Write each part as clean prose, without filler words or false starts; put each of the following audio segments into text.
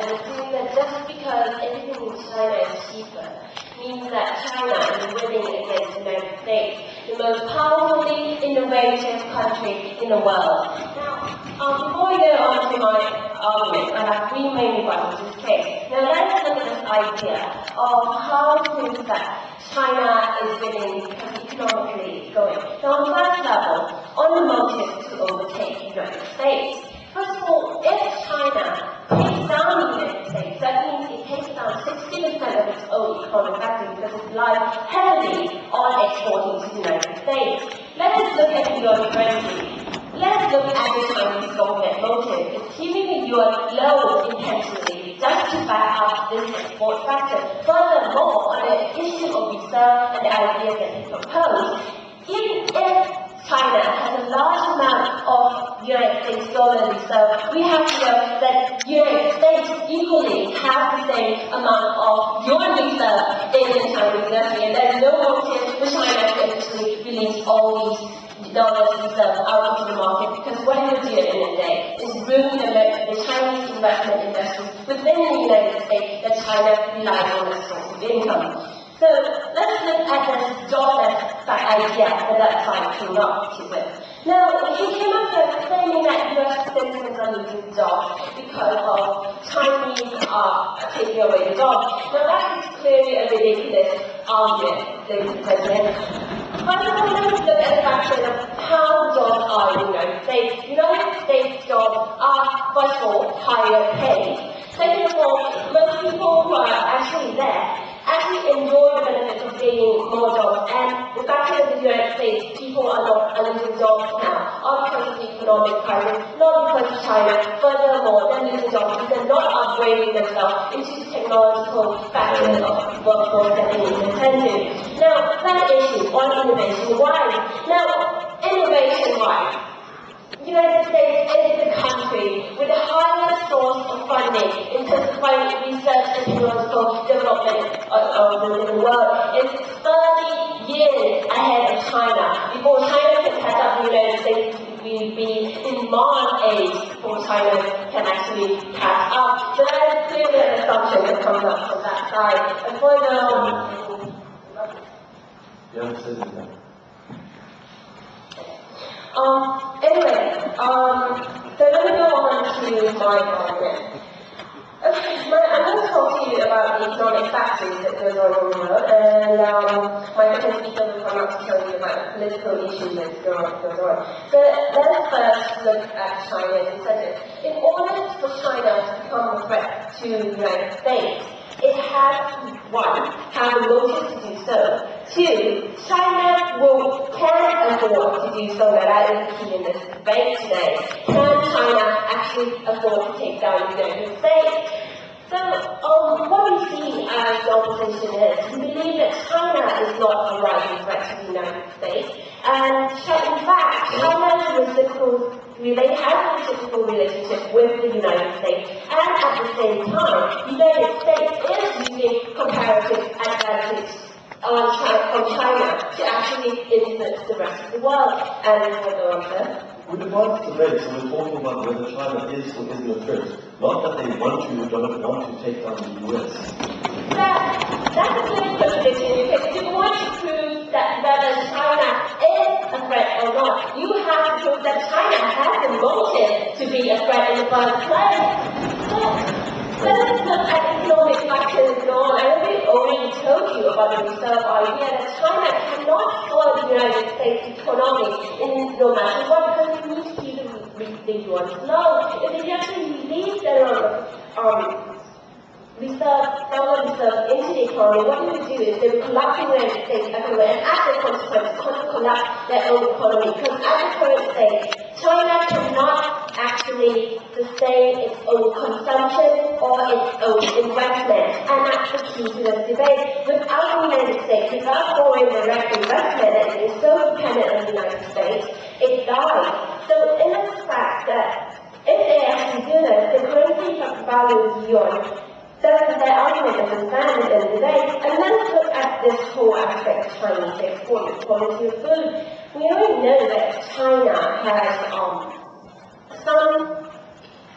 and assume that just because everything in China is cheaper means that China is winning against the United States, the most powerfully innovative country in the world. Now, before we go on to my argument, I have three main rebuttals to this case. Now let's look at this idea of how to prove that China is winning because economically it's going. Now on the first level, on the motive to overtake the United States. First of all, if China takes down the United States, that means it takes down 60% of its own economic activity because it relies heavily on exporting to the United States. Let us look at the yuan currency. Let's look at the Chinese government motive. It's keeping the yuan low intentionally just to back up this export factor. Furthermore, on the issue of reserve and the ideas that he proposed, even if China has a large amount of United States dollar reserve, we have to know that the United States equally has the same amount of yuan reserve in the Chinese currency, and there's no motive for China to actually release all these dollars reserve out into the market, because what it would do at the end of the day is ruin the Chinese investment industry within the United States that China relies on as a source of income. So let's look at this jobless idea that side came up with. Now, he came up with claiming that US citizens are losing jobs because of Chinese taking away the jobs. Now that is clearly a ridiculous argument, ladies and gentlemen. First of all, let's look at the fact of how jobs are in the United States. United States jobs are, first of all, higher paid. Second of all, most people who are actually there actually enjoy the benefits of gaining more jobs, and the fact that in the United States people are not losing jobs now are because of the economic crisis, not because of China. Furthermore, they're losing jobs because they're not upgrading themselves into the technological factors of workforce that they need to attend to. Now, that issue on innovation, why? Now, innovation-wise, the United States is the country with the highest source of funding in terms of research and technological development in the world. It's 30 years ahead of China. Before China can catch up, the United States will be in Mars age before China can actually catch up. So that is clearly an assumption that comes up from that side. And further, so let me go on to my argument. Okay, I'm going to talk to you about the economic factors that goes on in the world, and my second speaker will come up to tell you about the political issues that goes on. So let us first look at China's incentives. In order for China to become a threat to the United States, it has to, one, have the motive to do so. Two, China can afford to do so, that is the key in this debate today. Can China actually afford to take down the United States? So, what we see as the opposition is, we believe that China is not a rising threat to the United States, and in fact, China has a reciprocal relationship with the United States, and at the same time, the United States is using comparative advantage from China to actually influence the rest of the world. And I go on there. With regards to race, so we're talking about whether China is or isn't a threat, not that they want to or don't want to take down the US. That's a clear contradiction, because if you want to prove that whether China is a threat or not, you have to prove that China has the motive to be a threat in the first place. So let's look at economic factors and all. I already told you about the reserve idea that China cannot follow the United States economy in no matter what, because it needs to keep the yuan low. If they actually release their dollar reserve into the economy, what they would do is they would collapse the United States everywhere, and as a consequence, collapse their own economy. Because at the current state, China cannot actually sustain its own consumption or its own investment, and that's the key to this debate. Without the United States, without foreign direct investment that is so dependent on the United States, it dies. So in the fact that if they actually do this, the currency value of the yuan, that's their argument as a standard in the debate. And let's look at this whole aspect of Chinese export, the quality of food. We already know that China has some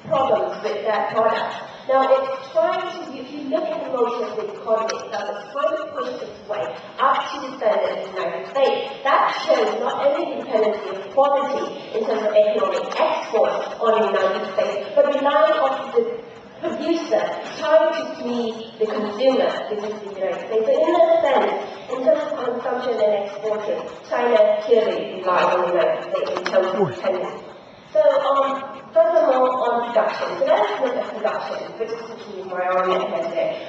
problems with their products. Now, it's trying to, if you look at the motion of the economy itself, it's trying to push its way up to defend the United States. That shows not only the dependency of quality in terms of economic exports on the United States, but relying on the producer trying to meet the consumer, which is the United States. So in that sense, in terms of consumption and exporting, China clearly relies on the United States in terms of dependency. So, furthermore, on production. So let's look at production, which is the key for our argument here today.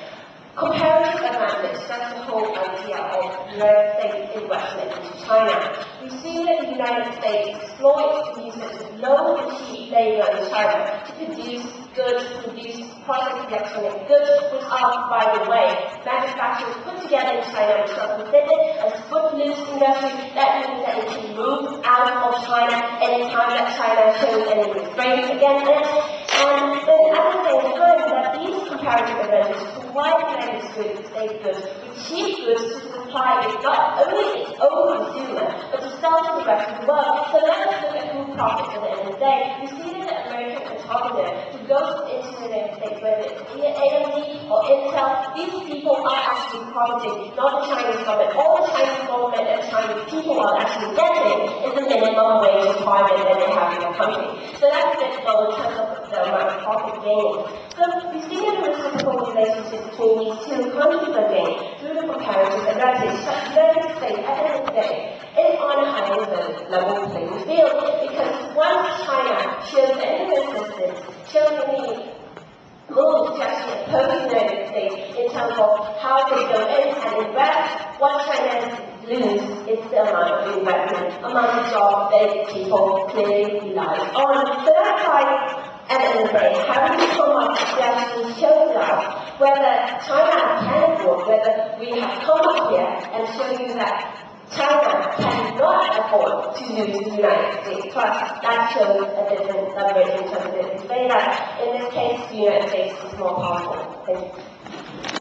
Comparative advantage, that's the whole idea of the United States investment into China. We see that the United States exploits the use of low and cheap labor in China to produce goods, produce processed electronic goods, which are, by the way, manufacturers put together in China, which are considered as footloose industry. That means that it can move out of China anytime that China shows any restraints against it. And then at the same time, that these comparative advantages provide the United States goods with cheap goods to supply not only its own consumer, but to sell to the rest of the world. So let us look at who profits at the end of the day. We see that the American entrepreneur who goes into the United States, whether it's via AMD or Intel, these people are actually profiting, not the Chinese government. All the Chinese government and Chinese people are actually getting is the minimum wage requirement that they have in their country. So that's a bit low in terms of the amount of profit gaining. So we see that the reciprocal relationship between these two countries are gained through the comparative advantage. The United States, at the end of the day, is on a higher level playing field, because once China shows any resistance, shows any move to actually oppose the United States in terms of how they go in and invest, what China loses is the amount of investment, amount of jobs that people clearly rely on. So that's why, at the end of the day, having to come up to actually show us whether China can afford, whether we have come up here and show you that China cannot afford to lose the United States. Plus, that shows a different leverage in terms of it. Say that in this case, the United States is more powerful. Thank you.